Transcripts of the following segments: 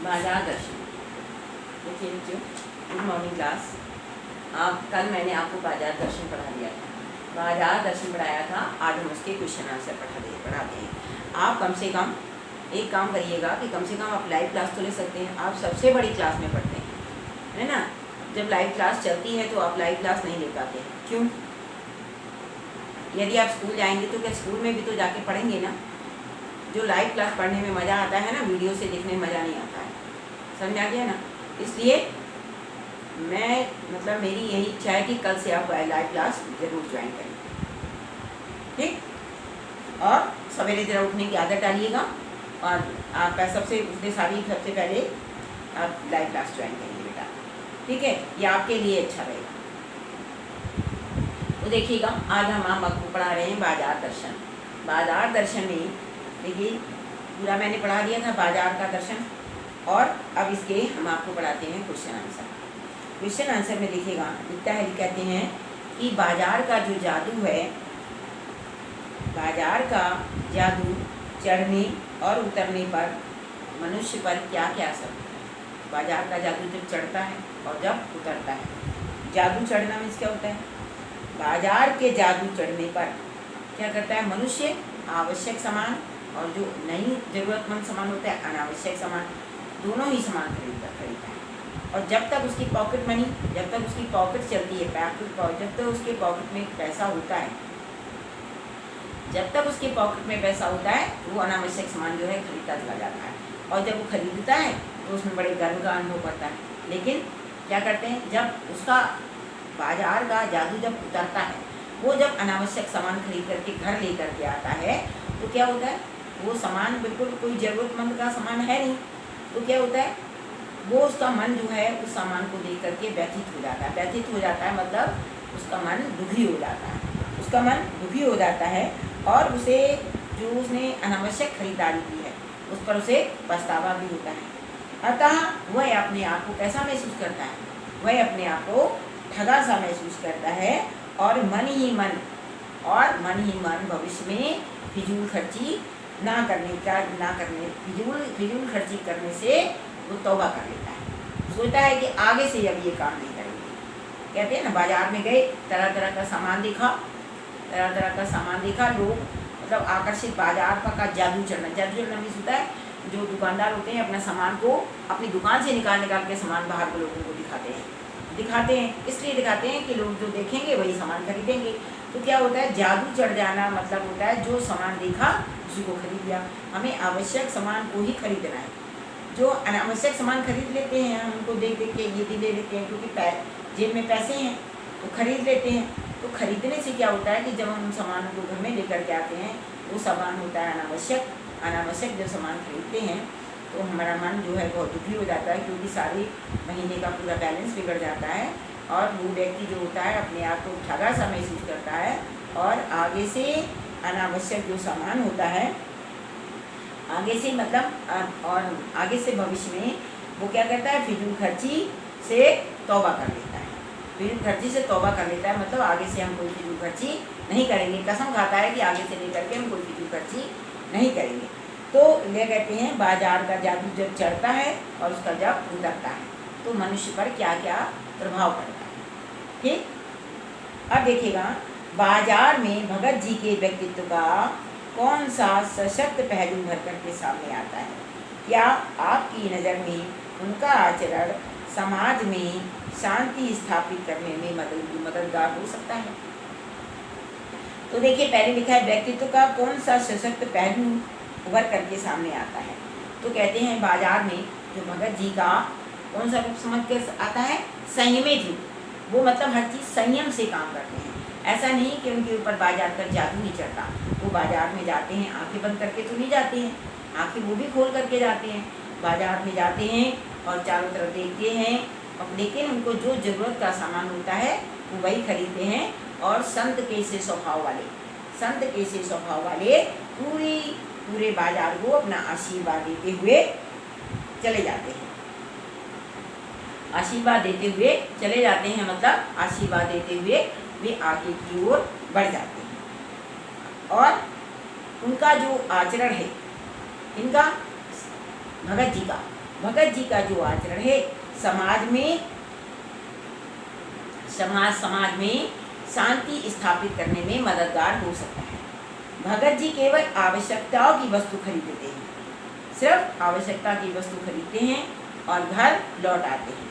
बाजार दर्शन। देखिए बच्चों, गुड मॉर्निंग क्लास। कल मैंने आपको बाजार दर्शन पढ़ा दिया था। बाजार दर्शन पढ़ाया था, आज हम उसके क्वेश्चन आंसर पढ़ाते हैं। आप कम से कम एक काम करिएगा कि कम से कम आप लाइव क्लास तो ले सकते हैं। आप सबसे बड़ी क्लास में पढ़ते हैं, है ना। जब लाइव क्लास चलती है तो आप लाइव क्लास नहीं ले पाते हैं। क्यों? यदि आप स्कूल जाएंगे तो क्या स्कूल में भी तो जाके पढ़ेंगे ना। जो लाइव क्लास पढ़ने में मज़ा आता है ना, वीडियो से देखने में मज़ा नहीं आता है। समझ आ गया ना। इसलिए मेरी यही इच्छा है कि कल से आप लाइव क्लास ज़रूर ज्वाइन करें, ठीक। और सवेरे जरा उठने की आदत डालिएगा और आपका सबसे पहले आप लाइव क्लास ज्वाइन करेंगे बेटा, ठीक है। ये आपके लिए अच्छा रहेगा। तो देखिएगा, आज हम आपको पढ़ा रहे हैं बाजार दर्शन। बाजार दर्शन में देखिए पूरा मैंने पढ़ा दिया था बाजार का दर्शन, और अब इसके हम आपको पढ़ाते हैं क्वेश्चन आंसर। क्वेश्चन आंसर में देखिएगा लिखता है, कहते हैं कि बाजार का जो जादू है, बाजार का जादू चढ़ने और उतरने पर मनुष्य पर क्या क्या असर होता है। बाजार का जादू जब चढ़ता है और जब उतरता है। जादू चढ़ना मीन्स क्या होता है? बाजार के जादू चढ़ने पर क्या करता है मनुष्य? आवश्यक सामान और जो नहीं ज़रूरतमंद सामान होता है, अनावश्यक सामान, दोनों ही सामान खरीदता है। और जब तक उसकी पॉकेट मनी, जब तक उसकी पॉकेट चलती है, जब तक उसके पॉकेट में पैसा होता है, जब तक उसके पॉकेट में पैसा होता है, वो अनावश्यक सामान जो है खरीदता चला जाता है। और जब वो खरीदता है तो उसमें बड़े गर्व का अनुभव करता है। लेकिन क्या करते हैं, जब उसका बाजार का जादू जब उतरता है, वो जब अनावश्यक सामान खरीद करके घर ले करके आता है, तो क्या होता है, वो सामान बिल्कुल कोई ज़रूरतमंद का सामान है नहीं। तो क्या होता है, वो उसका मन जो है उस सामान को देख करके व्यथित हो जाता है। व्यथित हो जाता है मतलब उसका मन दुखी हो जाता है। उसका मन दुखी हो जाता है और उसे जो उसने अनावश्यक खरीदारी की है उस पर उसे पछतावा भी होता है। अतः वह अपने आप को कैसा महसूस करता है? वह अपने आप को ठगा सा महसूस करता है और मन ही मन भविष्य में फिजूल खर्ची फिजूल खर्ची करने से वो तौबा कर लेता है। सोचता है कि आगे से अब ये काम नहीं करेंगे। कहते हैं ना, बाजार में गए, तरह तरह का सामान देखा, लोग मतलब आकर्षित, बाजार का जादू चढ़ना भी होता है। जो दुकानदार होते हैं अपना सामान को अपनी दुकान से निकाल के सामान बाहर के लोगों को दिखाते हैं। इसलिए दिखाते हैं कि लोग जो देखेंगे वही सामान खरीदेंगे। तो क्या होता है, जादू चढ़ जाना मतलब होता है जो सामान देखा उसी को खरीद लिया। हमें आवश्यक सामान को ही खरीदना है। जो अनावश्यक सामान खरीद लेते हैं, हम उनको देख के ये भी ले लेते हैं, क्योंकि जेब में पैसे हैं तो खरीद लेते हैं। तो खरीदने से क्या होता है कि जब हम सामानों को घर में लेकर के आते हैं, वो सामान होता है अनावश्यक जब सामान खरीदते हैं तो हमारा मन जो है बहुत दुखी हो जाता है, क्योंकि सारे महीने का पूरा बैलेंस बिगड़ जाता है और वो व्यक्ति जो होता है अपने आप को ठगा सा महसूस करता है। और आगे से अनावश्यक जो सामान होता है, आगे से भविष्य में वो क्या करता है, फिजूल खर्ची से तौबा कर लेता है। फिजूल खर्ची से तौबा कर लेता है मतलब आगे से हम कोई फिजूल खर्ची नहीं करेंगे। कसम खाता है कि आगे से लेकर के हम कोई फिजूल खर्ची नहीं करेंगे। तो ये कहते हैं बाजार का जादू जब चढ़ता है और उसका जब उतरता है तो मनुष्य पर क्या क्या प्रभाव पड़ता है, ठीक। अब देखिएगा, बाजार में भगत जी के व्यक्तित्व का कौन सा सशक्त पहलू भर करके सामने आता है? क्या आपकी नज़र में उनका आचरण समाज में शांति स्थापित करने में मददगार हो सकता है? तो देखिए, पहले लिखा है व्यक्तित्व का कौन सा सशक्त पहलू उभर करके सामने आता है। तो कहते हैं बाजार में जो भगत जी का कौन सा रूप समझ के आता है? संयमित रूप। वो मतलब हर चीज़ संयम से काम करते हैं। ऐसा नहीं कि उनके ऊपर बाजार का जादू नहीं चढ़ता। वो बाजार में जाते हैं, आंखें बंद करके तो नहीं जाते हैं, आंखें वो भी खोल करके जाते हैं। बाजार में जाते हैं और चारों तरफ देखते हैं, लेकिन उनको जो ज़रूरत का सामान होता है वो वही खरीदते हैं। और संत के से स्वभाव वाले पूरे बाजार को अपना आशीर्वाद देते हुए चले जाते हैं। मतलब आशीर्वाद देते हुए वे आगे की ओर बढ़ जाते हैं। और उनका जो आचरण है, इनका भगत जी का भगत जी का जो आचरण है समाज में शांति स्थापित करने में मददगार हो सकता है। भगत जी केवल आवश्यकताओं की वस्तु खरीदते हैं, सिर्फ आवश्यकता की वस्तु खरीदते हैं और घर लौट आते हैं।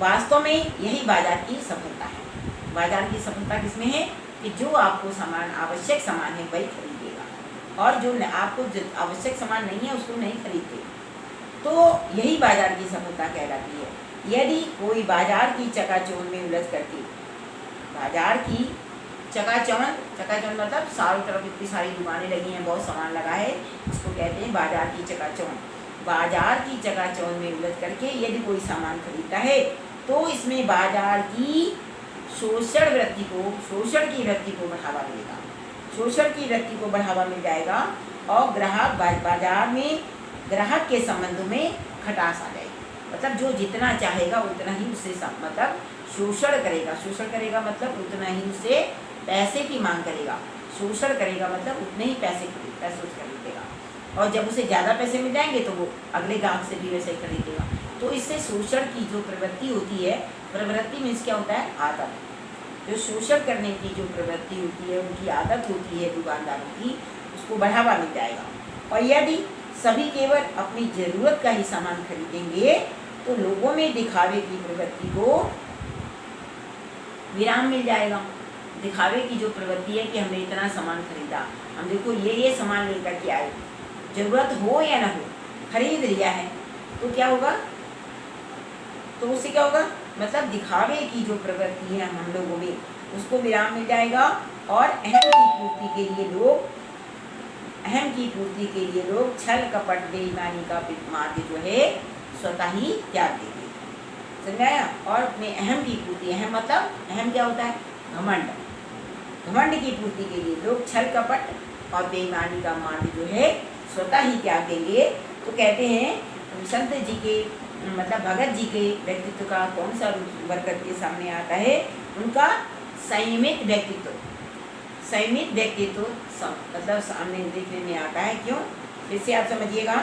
वास्तव में यही बाजार की सफलता है। बाजार की सफलता किसमें है कि जो आपको सामान आवश्यक सामान है वही खरीदेगा और जो आपको आवश्यक सामान नहीं है उसको नहीं खरीदते। तो यही बाजार की सफलता कहलाती है। यदि कोई बाजार की चकाचौंध में उलझ करके, बाजार की चकाचौंध मतलब चारों तरफ इतनी सारी दुकानें लगी हैं, बहुत सामान लगा है, इसको कहते हैं बाजार की चकाचौंध। बाजार की चकाचौंध में उलझ करके यदि कोई सामान खरीदता है तो इसमें बाजार की शोषण की वृत्ति को बढ़ावा मिलेगा, शोषण की वृत्ति को बढ़ावा मिल जाएगा और बाजार में ग्राहक के संबंधों में खटास आ जाएगी। मतलब जो जितना चाहेगा उतना ही उससे मतलब शोषण करेगा मतलब उतना ही उससे पैसे की मांग करेगा। शोषण करेगा मतलब उतने ही पैसे से खरीदेगा और जब उसे ज़्यादा पैसे मिल जाएंगे तो वो अगले ग्राहक से भी वैसे ही खरीदेगा। तो इससे शोषण की जो प्रवृत्ति होती है, प्रवृत्ति मीन्स क्या होता है, आदत। जो शोषण करने की जो प्रवृत्ति होती है, उनकी आदत होती है दुकानदारों की, उसको बढ़ावा मिल जाएगा। और यदि सभी केवल अपनी ज़रूरत का ही सामान खरीदेंगे तो लोगों में दिखावे की प्रवृत्ति को विराम मिल जाएगा। दिखावे की जो प्रवृत्ति है कि हमने इतना सामान खरीदा, हम देखो ये सामान लेकर के आए, ज़रूरत हो या ना हो खरीद लिया है, तो क्या होगा, तो उससे क्या होगा, मतलब दिखावे की जो प्रवृत्ति है हम लोगों में उसको विराम मिल जाएगा और अहम की पूर्ति के लिए लोग छल कपट बेईमानी का मार्ग जो है स्वतः ही त्याग देंगे। समझाया। और अपने अहम की पूर्ति, अहम मतलब अहम क्या होता है, घमंड की पूर्ति के लिए लोग छल कपट और बेईमानी का मार्ग जो है स्वतः ही त्याग देंगे। तो कहते हैं संत जी के मतलब भगत जी के व्यक्तित्व का कौन सा रूप उभर करके सामने आता है, उनका संयमित व्यक्तित्व मतलब सामने देखने में आता है। क्यों, फिर से आप समझिएगा,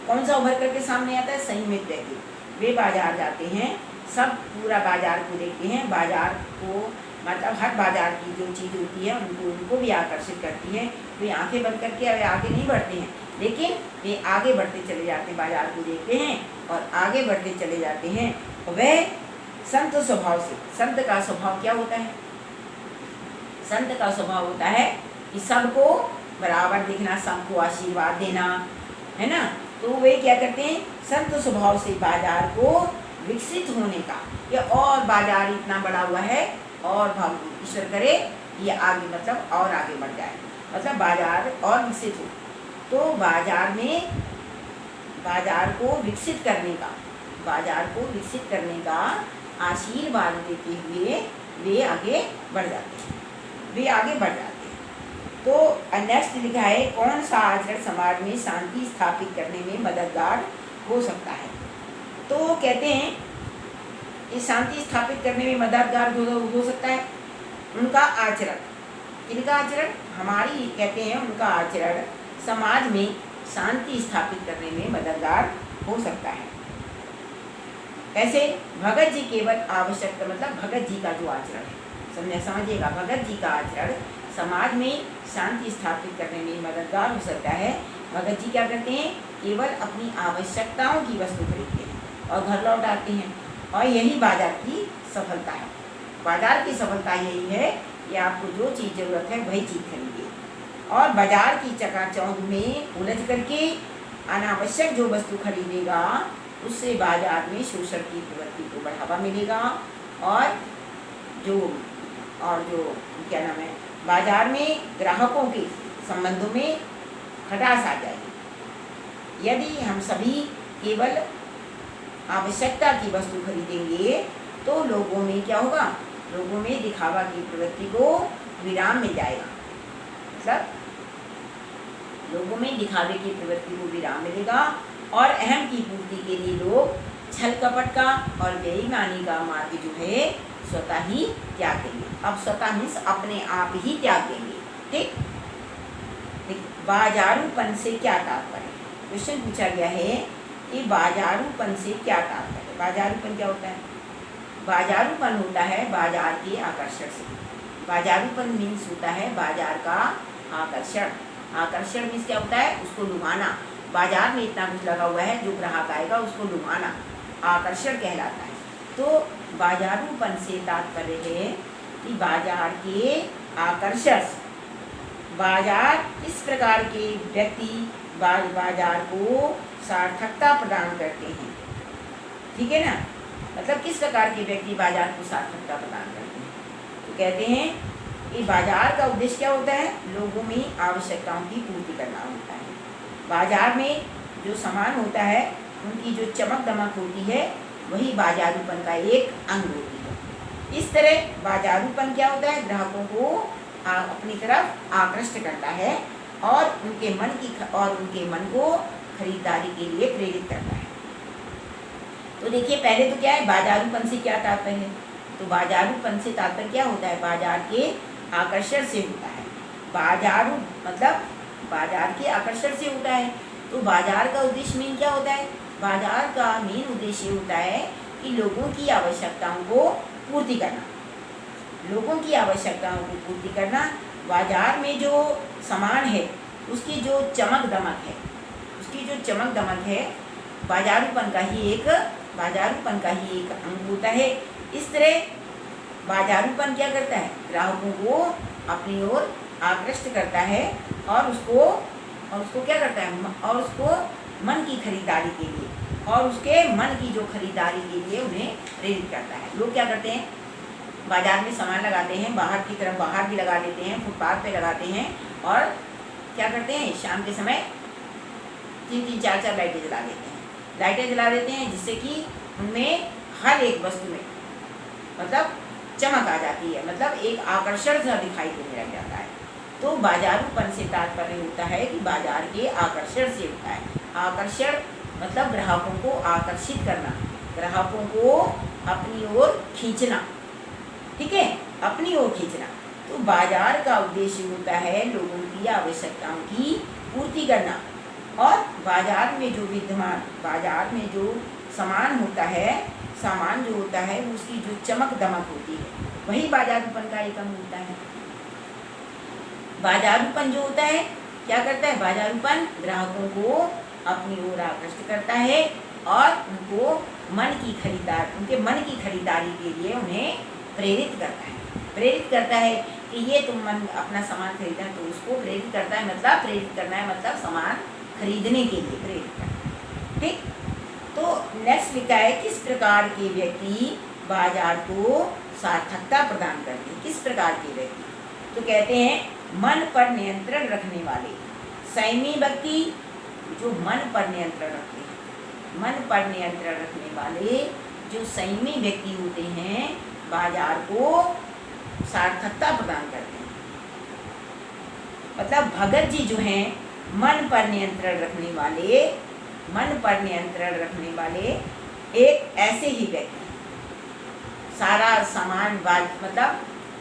कौन सा उभर करके सामने आता है, संयमित व्यक्तित्व। वे बाजार जाते हैं, सब पूरा बाजार को देखते हैं, बाजार को मतलब हर बाजार की जो चीज़ होती है उनको भी आकर्षित करती है। वे आंखें बंद करके वे आगे नहीं बढ़ते हैं, लेकिन वे आगे बढ़ते चले जाते हैं, बाजार को देखते हैं और आगे बढ़ते चले जाते हैं। वह संत स्वभाव से, संत का स्वभाव क्या होता है, संत का स्वभाव होता है कि सबको बराबर दिखना, सबको आशीर्वाद देना, है ना। तो वे क्या करते हैं, संत स्वभाव से बाजार को विकसित होने का, या और बाजार इतना बड़ा हुआ है और ईश्वर करे ये आगे मतलब और आगे बढ़ जाए, मतलब बाजार और विकसित हो। तो बाजार को विकसित करने का आशीर्वाद देते हुए वे आगे बढ़ जाते हैं। तो नेक्स्ट लिखा है, कौन सा आचरण समाज में शांति स्थापित करने में मददगार हो सकता है। तो कहते हैं कि शांति स्थापित करने में मददगार हो सकता है उनका आचरण। इनका आचरण हमारी कहते हैं उनका आचरण समाज में शांति स्थापित करने में मददगार हो सकता है। ऐसे भगत जी केवल आवश्यकता मतलब भगत जी का जो आचरण है, समझिएगा, भगत जी का आचरण समाज में शांति स्थापित करने में मददगार हो सकता है। भगत जी क्या करते हैं, केवल अपनी आवश्यकताओं की वस्तु खरीदते हैं और घर लौट आते हैं, और यही बाजार की सफलता है। बाजार की सफलता यही है कि आपको जो चीज़ ज़रूरत है वही चीज़ खरीदिए, और बाजार की चकाचौंध में उलझ करके अनावश्यक जो वस्तु खरीदेगा उससे बाजार में शोषण की प्रवृत्ति को बढ़ावा मिलेगा, और जो क्या नाम है, बाजार में ग्राहकों के संबंधों में खटास आ जाएगी। यदि हम सभी केवल आवश्यकता की वस्तु खरीदेंगे तो लोगों में क्या होगा, लोगों में दिखावा की प्रवृत्ति को विराम मिल जाएगा, मतलब लोगों में दिखावे की प्रवृत्ति को विराम मिलेगा, और अहम की पूर्ति के लिए लोग छल कपट का और बेईमानी का मार्ग जो है स्वतः ही त्याग देंगे। अब स्वतः मीन्स अपने आप ही त्याग देंगे। ठीक, बाजारूपन से क्या तात्पर्य, क्वेश्चन पूछा गया है कि बाजारूपन से क्या तात्पर्य है। बाजारूपन क्या होता है? बाजारूपन होता है बाजार के आकर्षण से। बाजारूपन मीन्स होता है बाजार का आकर्षण। आकर्षण मीन्स क्या होता है? उसको लुभाना। बाजार में इतना कुछ लगा हुआ है, जो ग्राहक आएगा उसको लुभाना आकर्षण कहलाता है। तो बाजारूपन से तात्पर्य है कि बाजार के आकर्षण से। बाजार इस प्रकार के व्यक्ति बाजार को सार्थकता प्रदान करते हैं। ठीक है ना? मतलब किस प्रकार के व्यक्ति बाजार को सार्थकता प्रदान करते हैं? तो कहते हैं कि बाजार का उद्देश्य क्या होता है? लोगों में आवश्यकताओं की पूर्ति करना होता है। बाजार में जो सामान होता है उनकी जो चमक दमक होती है वही बाजारूपन का एक अंग होती है। इस तरह बाजारूपन क्या होता है? ग्राहकों को अपनी तरफ आकृष्ट करता है और उनके मन को खरीदारी के लिए प्रेरित करता है। तो देखिए, पहले तो क्या है, बाजारूपन से क्या तात्पर्य है? तो बाजारूपन से तात्पर्य क्या होता है? बाजार के आकर्षण से होता है। बाजारू मतलब बाजार के आकर्षण से होता है। तो बाजार का उद्देश्य मेन क्या होता है? बाजार का मेन उद्देश्य होता है कि लोगों की आवश्यकताओं को पूर्ति करना। लोगों की आवश्यकताओं को पूर्ति करना। बाजार में जो सामान है उसकी जो चमक दमक है बाजारूपन का ही एक अंग होता है। इस तरह बाजारूपन क्या करता है? ग्राहकों को अपनी ओर आकृष्ट करता है और उसको क्या करता है? और उसको मन की खरीदारी के लिए और उसके मन की जो खरीदारी के लिए उन्हें प्रेरित करता है। लोग क्या करते हैं? बाजार में सामान लगाते हैं, बाहर की तरफ बाहर भी लगा देते हैं, फुटपाथ पे लगाते हैं और क्या करते हैं? शाम के समय 3-3, 4-4 लाइटें जला देते हैं जिससे कि उनमें हर एक वस्तु में मतलब चमक आ जाती है, मतलब एक आकर्षण सा दिखाई देने लग जाता है। तो बाजारूपन से तात्पर्य होता है कि बाजार के आकर्षण से होता है। आकर्षण मतलब ग्राहकों को आकर्षित करना, ग्राहकों को अपनी ओर खींचना। ठीक है, अपनी ओर खींचना। तो बाजार का उद्देश्य होता है लोगों की आवश्यकताओं की पूर्ति करना और बाजार में जो सामान जो होता है उसकी जो चमक दमक होती है वही बाजारूपन का एक अंग होता है। बाजारूपन जो होता है क्या करता है? बाजारूपन ग्राहकों को अपनी ओर आकृष्ट करता है और उनके मन की खरीदारी के लिए उन्हें प्रेरित करता है कि ये तुम अपना सामान खरीदा, तो उसको प्रेरित करता है। मतलब सामान खरीदने के लिए प्रेरित करता है। ठीक, तो नेक्स्ट लिखा है किस प्रकार के व्यक्ति बाजार को सार्थकता प्रदान करते हैं? किस प्रकार के व्यक्ति? तो कहते हैं मन पर नियंत्रण रखने वाले संयमी व्यक्ति, जो मन पर नियंत्रण रखते हैं। मन पर नियंत्रण रखने वाले जो संयमी व्यक्ति होते हैं बाजार को सार्थकता प्रदान करते हैं। मतलब भगत जी जो हैं मन पर नियंत्रण रखने वाले एक ऐसे ही व्यक्ति सारा सामान मतलब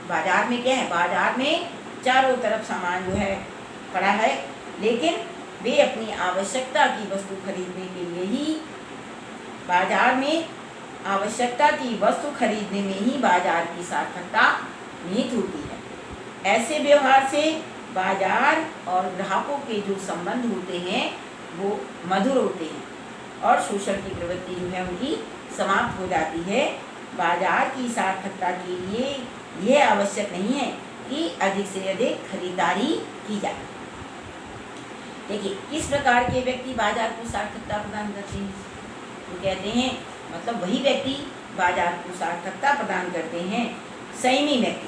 बाजार में क्या है? बाजार में चारों तरफ सामान जो है पड़ा है, लेकिन वे अपनी आवश्यकता की वस्तु खरीदने के लिए ही बाजार में बाजार की सार्थकता निहित होती है। ऐसे व्यवहार से बाजार और ग्राहकों के जो संबंध होते हैं वो मधुर होते हैं और शोषण की प्रवृत्ति जो है उनकी समाप्त हो जाती है। बाजार की सार्थकता के लिए यह आवश्यक नहीं है कि अधिक से अधिक खरीदारी की जाए। देखिए, किस प्रकार के व्यक्ति बाजार को सार्थकता प्रदान करते हैं? तो कहते हैं मतलब वही व्यक्ति बाजार को सार्थकता प्रदान करते हैं संयमी व्यक्ति,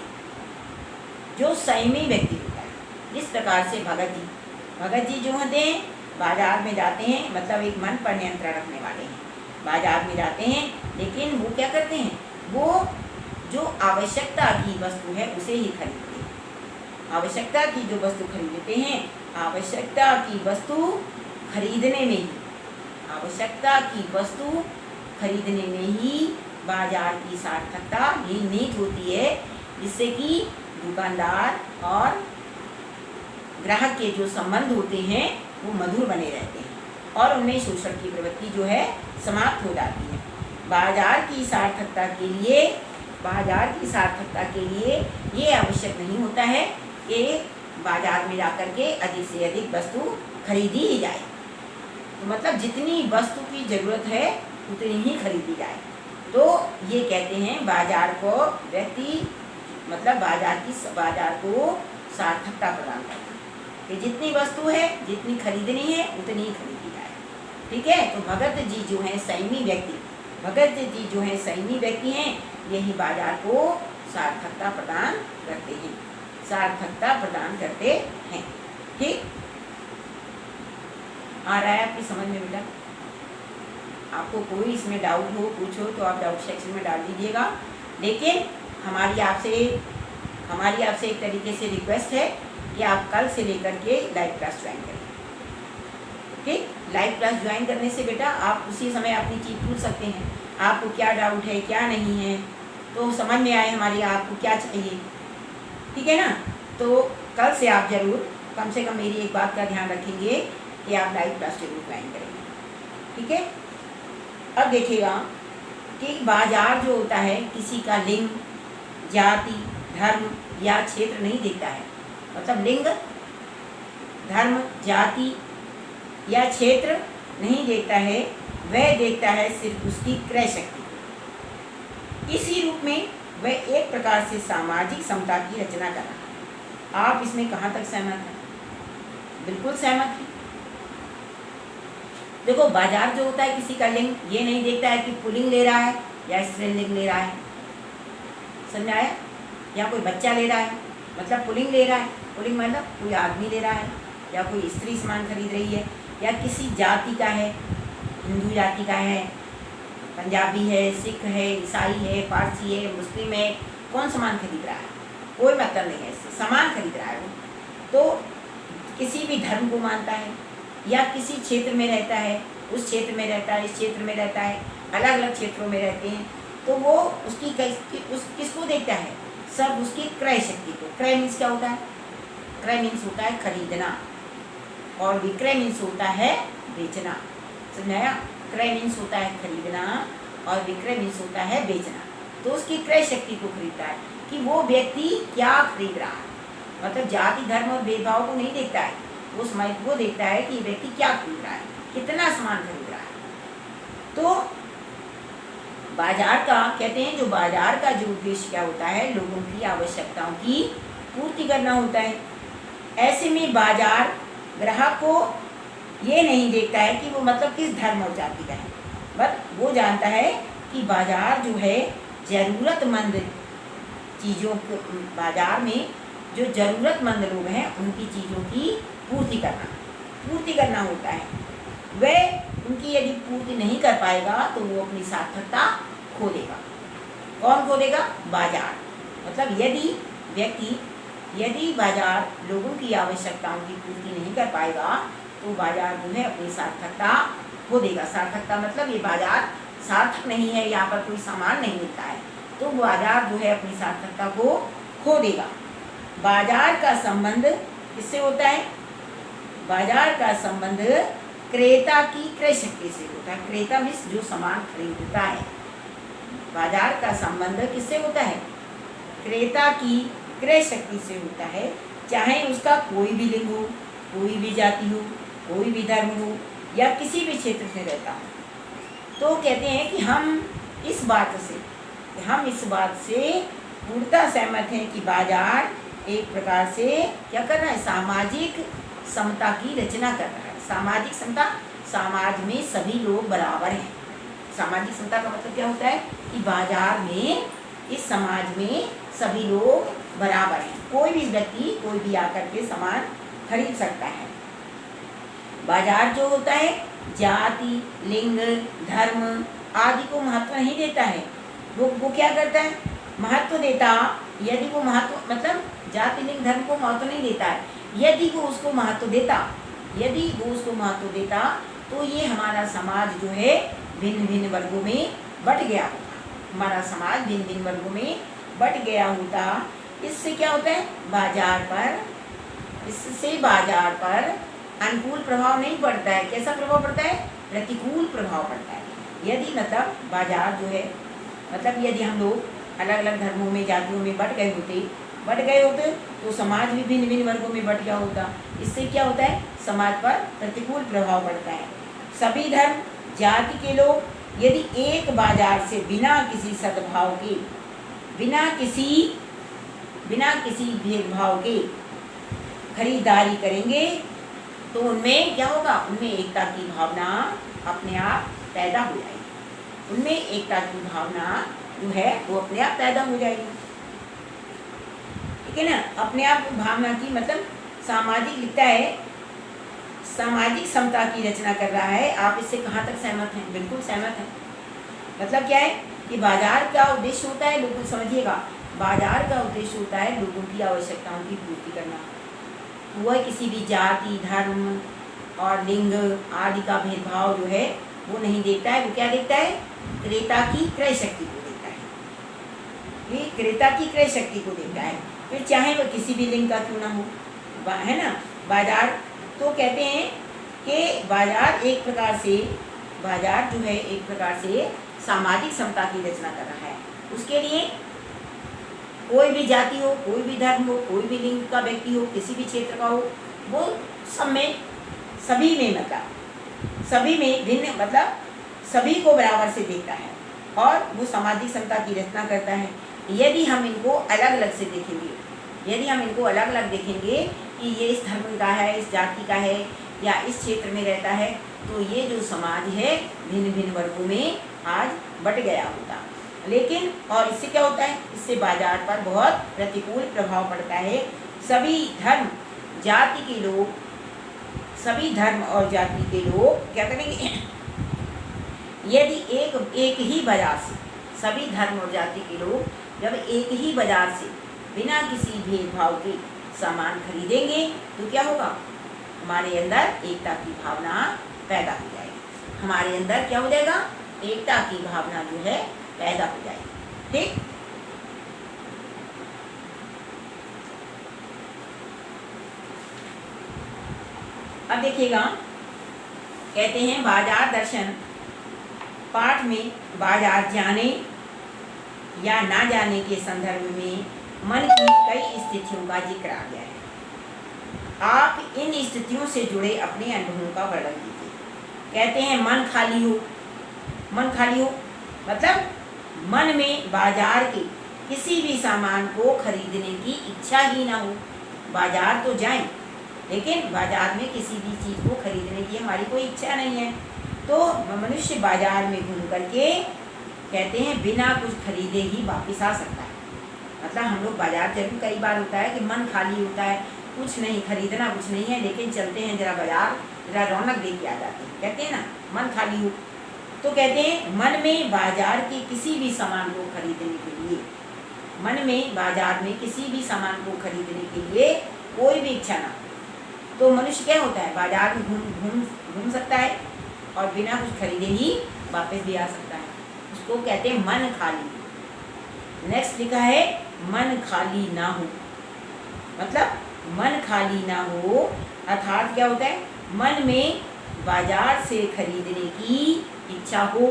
जो संयमी व्यक्ति होता है। जिस प्रकार से भगत जी जो होते हैं बाजार में जाते हैं, मतलब एक मन पर नियंत्रण रखने वाले हैं। बाजार में जाते हैं लेकिन वो क्या करते हैं? वो जो आवश्यकता की वस्तु है उसे ही खरीदते हैं। आवश्यकता की जो वस्तु खरीदते हैं, आवश्यकता की वस्तु खरीदने में ही बाजार की सार्थकता निहित होती है, जिससे कि दुकानदार और ग्राहक के जो संबंध होते हैं वो मधुर बने रहते हैं। और उनमें शोषण की प्रवृत्ति जो है समाप्त हो जाती है। बाजार की सार्थकता के लिए ये आवश्यक नहीं होता है कि बाजार में जाकर के अधिक से अधिक वस्तु खरीदी ही जाए। तो मतलब जितनी वस्तु की ज़रूरत है उतनी ही खरीदी जाए। तो ये कहते हैं बाजार को बाजार को सार्थकता प्रदान करना कि जितनी वस्तु है, जितनी खरीदनी है उतनी ही खरीदी जाए। ठीक है। तो भगत जी जो हैं संयमी व्यक्ति हैं, यही बाजार को सार्थकता प्रदान करते हैं। ठीक, आ रहा है आपकी समझ में बेटा? आपको कोई इसमें डाउट हो, पूछो तो आप डाउट सेक्शन में डाल दीजिएगा। लेकिन हमारी आपसे एक तरीके से रिक्वेस्ट है कि आप कल से लेकर के लाइव क्लास ज्वाइन करें। ठीक, लाइव क्लास ज्वाइन करने से बेटा आप उसी समय अपनी चीज़ पूछ सकते हैं, आपको क्या डाउट है, क्या नहीं है, तो समझ में आए हमारी आपको क्या चाहिए। ठीक है ना? तो कल से आप ज़रूर कम से कम मेरी एक बात का ध्यान रखेंगे कि आप लाइव क्लास जरूर ज्वाइन करेंगे। ठीक है। अब देखिएगा कि बाजार जो होता है किसी का लिंग, जाति, धर्म या क्षेत्र नहीं देखता है। मतलब लिंग, धर्म, जाति या क्षेत्र नहीं देखता है, वह देखता है सिर्फ उसकी क्रय शक्ति। इसी रूप में वह एक प्रकार से सामाजिक समता की रचना कर रहा है। आप इसमें कहाँ तक सहमत हैं? बिल्कुल सहमत हैं। देखो, बाजार जो होता है किसी का लिंग ये नहीं देखता है कि पुल्लिंग ले रहा है या स्त्रीलिंग ले रहा है। समझ आया? या कोई बच्चा ले रहा है मतलब पुल्लिंग ले रहा है, पुल्लिंग मतलब कोई आदमी ले रहा है या कोई स्त्री सामान खरीद रही है, या किसी जाति का है, हिंदू जाति का है, पंजाबी है, सिख है, ईसाई है, पारसी है, मुस्लिम है, कौन सामान खरीद रहा है, कोई मतलब नहीं है, इससे सामान खरीद रहा है वो। तो किसी भी धर्म को मानता है या किसी क्षेत्र में रहता है, उस क्षेत्र में रहता है, इस क्षेत्र में रहता है, अलग अलग क्षेत्रों में रहते हैं, तो वो किसको देखता है? सब उसकी क्रय शक्ति को। क्रय मीन्स क्या होता है? क्रय मीन्स होता है खरीदना, और विक्रय मीन्स होता है बेचना। समझाया? क्रय मीन्स होता है खरीदना और विक्रय मीन्स होता है बेचना। तो उसकी क्रय शक्ति को खरीदता है कि वो व्यक्ति क्या खरीद रहा है। मतलब जाति, धर्म और भेदभाव को नहीं देखता है, वो देखता है कि व्यक्ति क्या खरीद रहा है, कितना सामान खरीद रहा है। तो बाजार का कहते हैं, जो बाजार का जो उद्देश्य क्या होता है, लोगों की आवश्यकताओं की पूर्ति करना होता है। ऐसे में बाजार ग्राहक को ये नहीं देखता है कि वो मतलब किस धर्म और जाति का है, बट वो जानता है कि बाजार जो है ज़रूरतमंद चीज़ों को, बाजार में जो ज़रूरतमंद लोग हैं उनकी चीज़ों की पूर्ति करना होता है। वह उनकी यदि पूर्ति नहीं कर पाएगा तो वो अपनी सार्थकता खो देगा। कौन खो देगा? बाजार। मतलब यदि बाजार लोगों की आवश्यकताओं की पूर्ति नहीं कर पाएगा तो बाजार जो है अपनी सार्थकता खो देगा। सार्थकता मतलब ये बाजार सार्थक नहीं है, यहाँ पर कोई सामान नहीं मिलता है, तो बाजार जो है अपनी सार्थकता को खो देगा। बाजार का संबंध किससे होता है? बाजार का संबंध क्रेता की क्रय शक्ति से होता है। क्रेता मीन्स जो सामान खरीदता है। बाजार का संबंध किससे होता है? क्रेता की क्रय शक्ति से होता है, चाहे उसका कोई भी लिंग हो, कोई भी जाति हो, कोई भी धर्म हो या किसी भी क्षेत्र से रहता हो। तो कहते हैं कि हम इस बात से पूर्णतः सहमत हैं कि बाजार एक प्रकार से क्या कर रहा है? सामाजिक समता की रचना कर रहा है। सामाजिक समता, समाज में सभी लोग बराबर हैं। सामाजिक समता का मतलब क्या होता है कि बाजार में, इस समाज में सभी लोग बराबर हैं, कोई भी व्यक्ति कोई भी आकर के सामान खरीद सकता है। बाजार जो होता है जाति, लिंग, धर्म आदि को महत्व नहीं देता है। वो क्या करता है? महत्व देता, यदि वो महत्व मतलब जाति, लिंग, धर्म को महत्व नहीं देता है। यदि वो उसको महत्व देता तो ये हमारा समाज जो है भिन्न भिन्न वर्गों में बट गया होता। हमारा समाज भिन्न भिन्न वर्गों में बट गया होता। इससे क्या होता है? इससे बाजार पर अनुकूल प्रभाव नहीं पड़ता है। कैसा प्रभाव पड़ता है? प्रतिकूल प्रभाव पड़ता है। यदि मतलब बाजार जो है, मतलब यदि हम लोग अलग अलग धर्मों में, जातियों में बट गए होते तो समाज भी भिन्न भिन्न वर्गों में बट गया होता। इससे क्या होता है? समाज पर प्रतिकूल प्रभाव पड़ता है। सभी धर्म जाति के लोग यदि एक बाजार से बिना किसी सद्भाव के, बिना किसी भेदभाव के खरीदारी करेंगे तो उनमें क्या होगा? उनमें एकता की भावना अपने आप पैदा हो जाएगी। उनमें एकता की भावना जो है वो अपने आप पैदा हो जाएगी। ठीक है ना? अपने आप भावना की मतलब सामाजिक लिखता है, सामाजिक समता की रचना कर रहा है। आप इससे कहाँ तक सहमत हैं? बिल्कुल सहमत हैं। मतलब क्या है कि बाजार का उद्देश्य होता है, लोगों समझिएगा, बाजार का उद्देश्य होता है लोगों की आवश्यकताओं की पूर्ति करना। वह किसी भी जाति, धर्म और लिंग आदि का भेदभाव जो है वो नहीं देखता है। वो क्या देखता है? क्रेता की क्रय शक्ति को देखता है। ये क्रेता की क्रय शक्ति को देखता है, फिर चाहे वह किसी भी लिंग का क्यों ना हो, है ना। बाजार तो कहते हैं कि बाजार जो है एक प्रकार से सामाजिक समता की रचना कर रहा है। उसके लिए कोई भी जाति हो, कोई भी धर्म हो, कोई भी लिंग का व्यक्ति हो, किसी भी क्षेत्र का हो, वो सभी में भिन्न मतलब सभी को बराबर से देखता है और वो सामाजिक समता की रचना करता है। यदि हम इनको अलग अलग देखेंगे कि ये इस धर्म का है, इस जाति का है या इस क्षेत्र में रहता है, तो ये जो समाज है भिन्न भिन्न वर्गों में आज बट गया होता। लेकिन और इससे क्या होता है? इससे बाजार पर बहुत प्रतिकूल प्रभाव पड़ता है। सभी धर्म और जाति के लोग क्या करेंगे? यदि एक ही बाजार से सभी धर्म और जाति के लोग जब एक ही बाजार से बिना किसी भेदभाव के सामान खरीदेंगे तो क्या होगा? हमारे अंदर एकता की भावना पैदा हो जाएगी। हमारे अंदर क्या हो जाएगा? एकता की भावना जो है पैदा हो जाएगी। ठीक। अब देखिएगा, कहते हैं बाजार दर्शन पाठ में बाजार जाने या ना जाने के संदर्भ में मन की कई स्थितियों का जिक्र आ गया है। आप इन स्थितियों से जुड़े अपने अनुभवों का वर्णन कीजिए। कहते हैं मन खाली हो मतलब मन में बाजार के किसी भी सामान को खरीदने की इच्छा ही ना हो। बाजार तो जाएं, लेकिन बाजार में किसी भी चीज़ को खरीदने की हमारी कोई इच्छा नहीं है, तो मनुष्य बाजार में घूम करके कहते हैं बिना कुछ खरीदे ही वापस आ सकता है। मतलब हम लोग बाजार जरूर कई बार होता है कि मन खाली होता है, कुछ नहीं खरीदना, कुछ नहीं है, लेकिन चलते हैं जरा बाजार, जरा रौनक देख के आ जाते हैं। कहते हैं ना मन खाली हो, तो कहते हैं मन में बाजार के किसी भी सामान को खरीदने के लिए, मन में बाजार में किसी भी सामान को खरीदने के लिए कोई भी इच्छा ना, तो मनुष्य क्या होता है? बाजार में घूम सकता है और बिना कुछ खरीदे ही वापस भी आ सकता है। उसको कहते हैं मन खाली। नेक्स्ट लिखा है मन खाली ना हो, मतलब मन खाली ना हो अर्थात क्या होता है? मन में बाजार से खरीदने की इच्छा हो।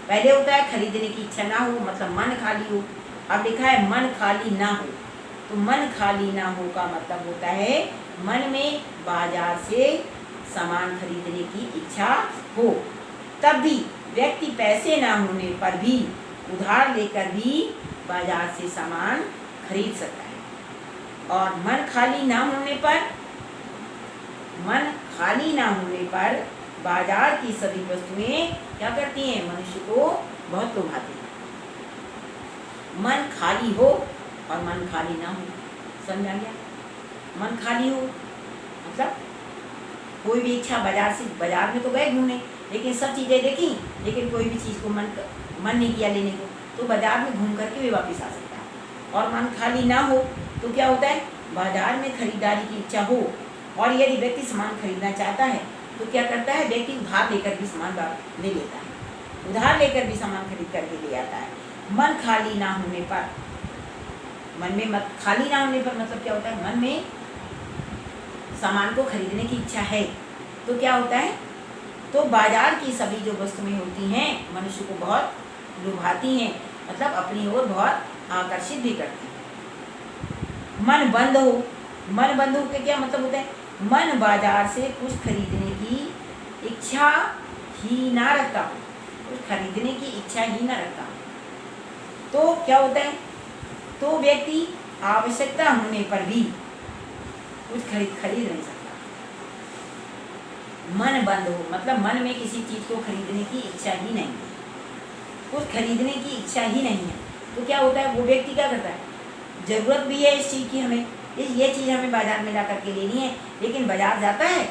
पहले होता है खरीदने की इच्छा ना हो, मतलब मन खाली हो। अब लिखा है मन खाली ना हो, तो मन खाली ना हो का मतलब होता है मन में बाजार से सामान खरीदने की इच्छा हो। तब भी व्यक्ति पैसे ना होने पर भी उधार लेकर भी बाजार से सामान खरीद सकता है। और मन खाली ना होने पर बाजार की सभी वस्तुएं क्या करती हैं? मनुष्य को बहुत लुभाती हैं। मन खाली हो और मन खाली ना हो, समझ आ गया? मन खाली हो मतलब कोई भी इच्छा बाजार में तो गए घूमने, लेकिन सब चीज़ें देखी, लेकिन कोई भी चीज़ को मन नहीं किया लेने को, तो बाजार में घूम करके भी वापस आ सकता है। और मन खाली ना हो तो क्या होता है? बाजार में खरीदारी की इच्छा हो और यदि व्यक्ति सामान खरीदना चाहता है तो क्या करता है? व्यक्ति उधार लेकर भी सामान ले लेता है, उधार लेकर भी सामान खरीद करके ले आता है। मन खाली ना होने पर, खाली ना होने पर मतलब क्या होता है? मन में सामान को खरीदने की इच्छा है, तो क्या होता है, तो बाजार की सभी जो वस्तुएं होती हैं मनुष्य को बहुत लुभाती हैं, मतलब अपनी ओर बहुत आकर्षित भी करती हैं। मन बंद हो, मन बंद हो के क्या मतलब होता है, मन बाजार से कुछ खरीदने की इच्छा ही ना रखता हो, कुछ खरीदने की इच्छा ही ना रखता हो, तो क्या होता है, तो व्यक्ति आवश्यकता होने पर भी कुछ खरीद नहीं सकता। मन बंद हो मतलब मन में किसी चीज़ को खरीदने की इच्छा ही नहीं है, कुछ खरीदने की इच्छा ही नहीं है, तो क्या होता है, वो व्यक्ति क्या करता है, ज़रूरत भी है इस चीज़ की, हमें ये चीज़ हमें बाज़ार में ला करके लेनी है, लेकिन बाज़ार जाता है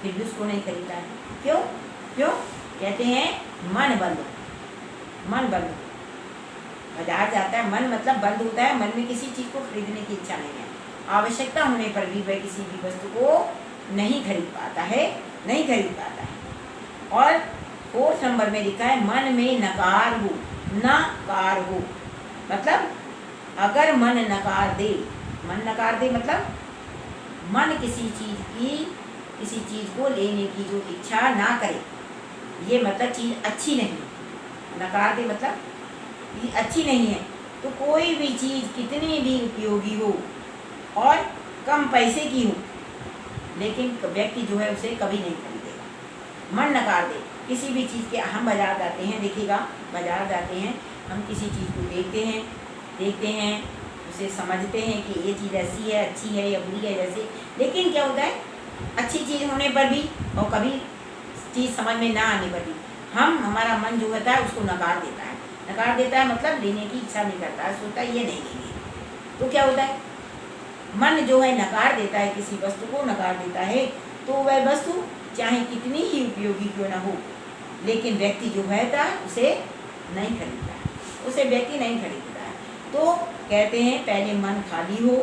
फिर भी उसको नहीं खरीदता है। क्यों क्यों कहते हैं, मन बंद हो, मन बंद हो, बाजार जाता है, मन मतलब बंद होता है, मन में किसी चीज़ को खरीदने की इच्छा नहीं है, आवश्यकता होने पर भी वह किसी भी वस्तु को नहीं खरीद पाता है, नहीं खरीद पाता है। और 4 नंबर में लिखा है, मन में नकार हो, नकार हो, मतलब अगर मन नकार दे, मन नकार दे मतलब मन किसी चीज़ को लेने की जो इच्छा ना करे, ये मतलब चीज़ अच्छी नहीं, नकार दे मतलब ये अच्छी नहीं है, तो कोई भी चीज़ कितनी भी उपयोगी हो और कम पैसे की हो, लेकिन व्यक्ति जो है उसे कभी नहीं खरीदेगा। मन नकार दे किसी भी चीज़ के, हम बाजार जाते हैं, देखिएगा बाजार जाते हैं, हम किसी चीज़ को देखते हैं उसे समझते हैं कि ये चीज़ ऐसी है, अच्छी है या बुरी है जैसे, लेकिन क्या होता है, अच्छी चीज़ होने पर भी और कभी चीज़ समझ में ना आने पर भी हमारा मन जो होता है उसको नकार देता है, नकार देता है मतलब लेने की इच्छा नहीं करता है, सोचता है ये नहीं लेंगे। तो क्या होता है, मन जो है नकार देता है, किसी वस्तु को नकार देता है, तो वह वस्तु चाहे कितनी ही उपयोगी क्यों ना हो, लेकिन व्यक्ति जो है उसे नहीं खरीदता है, उसे व्यक्ति नहीं खरीदता है। तो कहते हैं पहले मन खाली हो,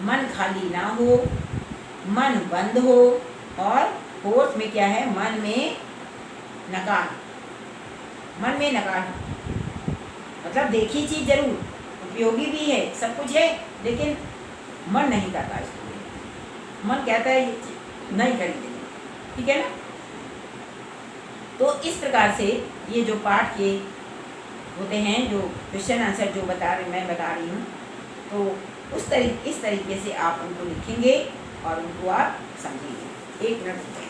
मन खाली ना हो, मन बंद हो, और 4th में क्या है, मन में नकार, मन में नकार मतलब देखी चीज़ जरूर उपयोगी भी है, सब कुछ है, लेकिन मन नहीं करता इसको, मन कहता है ये चीज़ नहीं खरीदेंगे, ठीक है ना। तो इस प्रकार से ये जो पाठ के होते हैं, जो क्वेश्चन आंसर जो मैं बता रही हूँ, तो इस तरीके से आप उनको लिखेंगे और उनको आप समझिए। 1 मिनट रुकते हैं।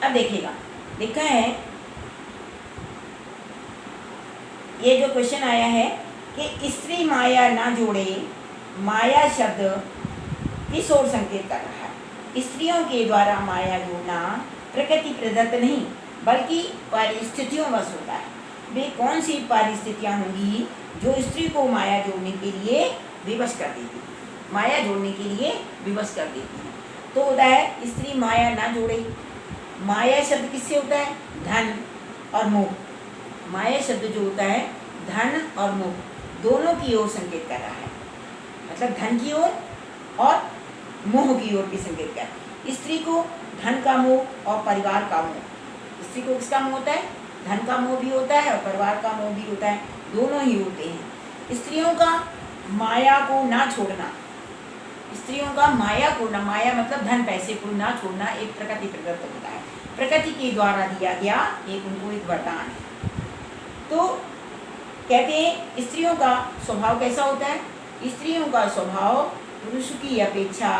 अब देखिएगा लिखा है, ये जो क्वेश्चन आया है कि स्त्री माया ना जोड़े, माया शब्द किस ओर संकेत कर रहा है। स्त्रियों के द्वारा माया जोड़ना प्रकृति प्रदत्त नहीं बल्कि परिस्थितियों वश होता है। वे कौन सी परिस्थितियाँ होंगी जो स्त्री को माया जोड़ने के लिए विवश कर देती है, माया जोड़ने के लिए विवश कर देती है। तो होता है स्त्री माया ना जोड़े, माया शब्द किससे होता है, धन और मोह। माया शब्द जो होता है धन और मोह दोनों की ओर संकेत कर रहा है, मतलब धन की ओर और मोह की ओर भी संकेत कर रहा है। स्त्री को धन का मोह और परिवार का मोह, स्त्री को किसका मोह होता है, धन का मोह भी होता है और परिवार का मोह भी होता है, दोनों ही होते हैं। स्त्रियों का माया को ना छोड़ना, स्त्रियों का माया को ना, माया मतलब धन पैसे को ना छोड़ना एक प्रकृति प्रदत्त होता है, प्रकृति के द्वारा दिया गया उनको एक वरदान है। तो कहते हैं स्त्रियों का स्वभाव कैसा होता है, स्त्रियों का स्वभाव पुरुष की अपेक्षा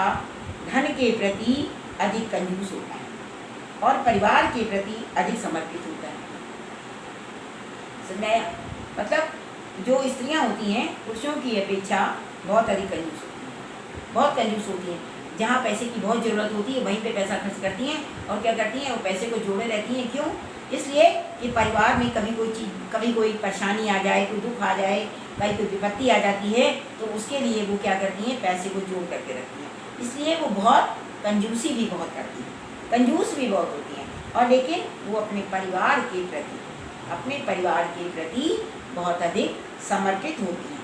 धन के प्रति अधिक कंजूस होता है और परिवार के प्रति अधिक समर्पित होता है। मतलब जो स्त्रियां होती हैं पुरुषों की अपेक्षा बहुत अधिक कंजूस होती हैं, बहुत कंजूस होती हैं। जहाँ पैसे की बहुत ज़रूरत होती है वहीं पे पैसा खर्च करती हैं, और क्या करती हैं, वो पैसे को जोड़े रहती हैं। क्यों, इसलिए कि परिवार में कभी कोई परेशानी आ जाए, कोई दुख आ जाए, कहीं कोई विपत्ति आ जाती है, तो उसके लिए वो क्या करती हैं, पैसे को जोड़ करके रखती हैं। इसलिए वो बहुत कंजूसी भी बहुत करती हैं, कंजूस भी बहुत होती हैं, और लेकिन वो अपने परिवार के प्रति बहुत अधिक समर्पित होती हैं।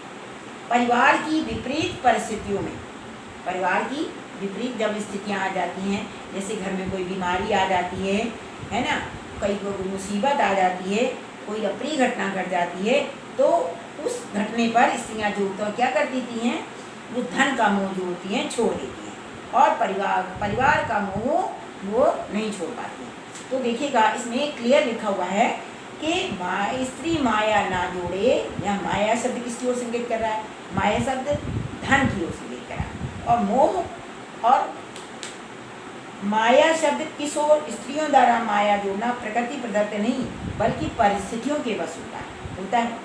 परिवार की विपरीत परिस्थितियों में, परिवार की विपरीत जब स्थितियाँ आ जाती हैं, जैसे घर में कोई बीमारी आ जाती है ना, कोई मुसीबत आ जाती है, कोई अप्रिय घटना घट जाती है, तो उस घटने पर स्त्रियाँ जो तो क्या कर देती हैं, वो धन का मोह जो होती हैं छोड़ देती हैं और परिवार का मोह वो नहीं छोड़ पाती हैं। तो देखिएगा इसमें क्लियर लिखा हुआ है कि स्त्री माया ना जोड़े, या माया शब्द किसकी ओर संकेत कर रहा है, माया शब्द धन की ओर संकेत कर रहा है, और मोह और माया शब्द किस ओर, स्त्रियों द्वारा माया जोड़ना प्रकृति प्रदत्त नहीं बल्कि परिस्थितियों के वश होता है।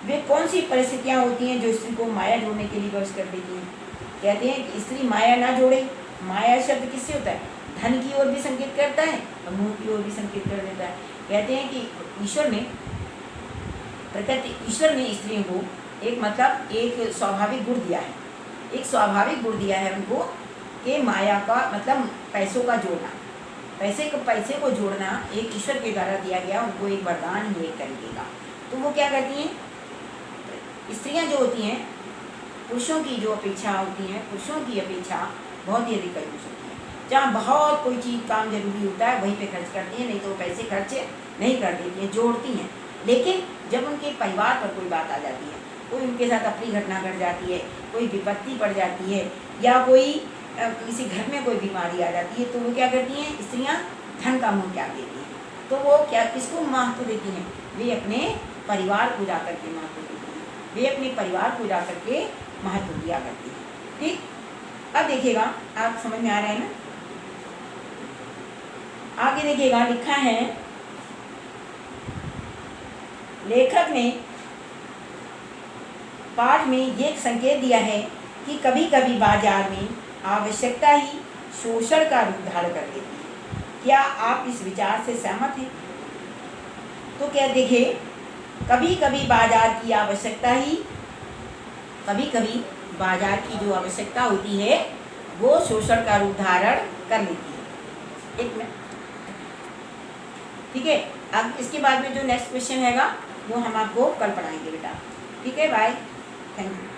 वे कौन सी परिस्थितियाँ होती हैं जो स्त्री को माया जोड़ने के लिए वश कर देती हैं? कहते हैं कि स्त्री माया ना जोड़े। माया शब्द किससे होता है, धन की ओर भी संकेत करता है और मोह की ओर भी संकेत कर देता है। कहते हैं कि ईश्वर ने स्त्रियों को एक स्वाभाविक गुण दिया है, एक स्वाभाविक गुण दिया है उनको कि माया का मतलब पैसों का जोड़ना, पैसे को जोड़ना एक ईश्वर के द्वारा दिया गया उनको एक वरदान ही एक तरीके का। तो वो क्या करती हैं, स्त्रियां जो होती हैं पुरुषों की जो अपेक्षा होती हैं, पुरुषों की अपेक्षा बहुत ही अधिक कंजूस होती हैं। जहाँ बहुत कोई चीज़ काम जरूरी होता है वहीं पे खर्च करती हैं, नहीं तो पैसे खर्च नहीं कर देती हैं, जोड़ती हैं। लेकिन जब उनके परिवार पर कोई बात आ जाती है, कोई उनके साथ अपनी घटना घट जाती है, कोई विपत्ति पड़ जाती है, या कोई किसी घर में कोई बीमारी आ जाती है, तो वो क्या करती हैं, स्त्रियाँ धन का मोह त्याग देती हैं। तो वो क्या किसको महत्व देती हैं, वे अपने परिवार को जाकर के महत्व देती हैं, वे अपने परिवार को जाकर के महत्व दिया करती हैं। ठीक, अब देखिएगा आप समझ में आ रहा है ना। आगे देखिएगा लिखा है, लेखक ने पाठ में ये संकेत दिया है कि कभी कभी बाजार में आवश्यकता ही शोषण का रूप धारण कर लेती है। क्या आप इस विचार से सहमत हैं? तो क्या देखिए, कभी कभी बाजार की आवश्यकता ही, कभी कभी बाजार की जो आवश्यकता होती है वो शोषण का रूप धारण कर लेती है। एक मिनट, ठीक है। अब इसके बाद में जो नेक्स्ट क्वेश्चन हैगा वो हम आपको कल पढ़ाएंगे बेटा। ठीक है, बाय, थैंक यू।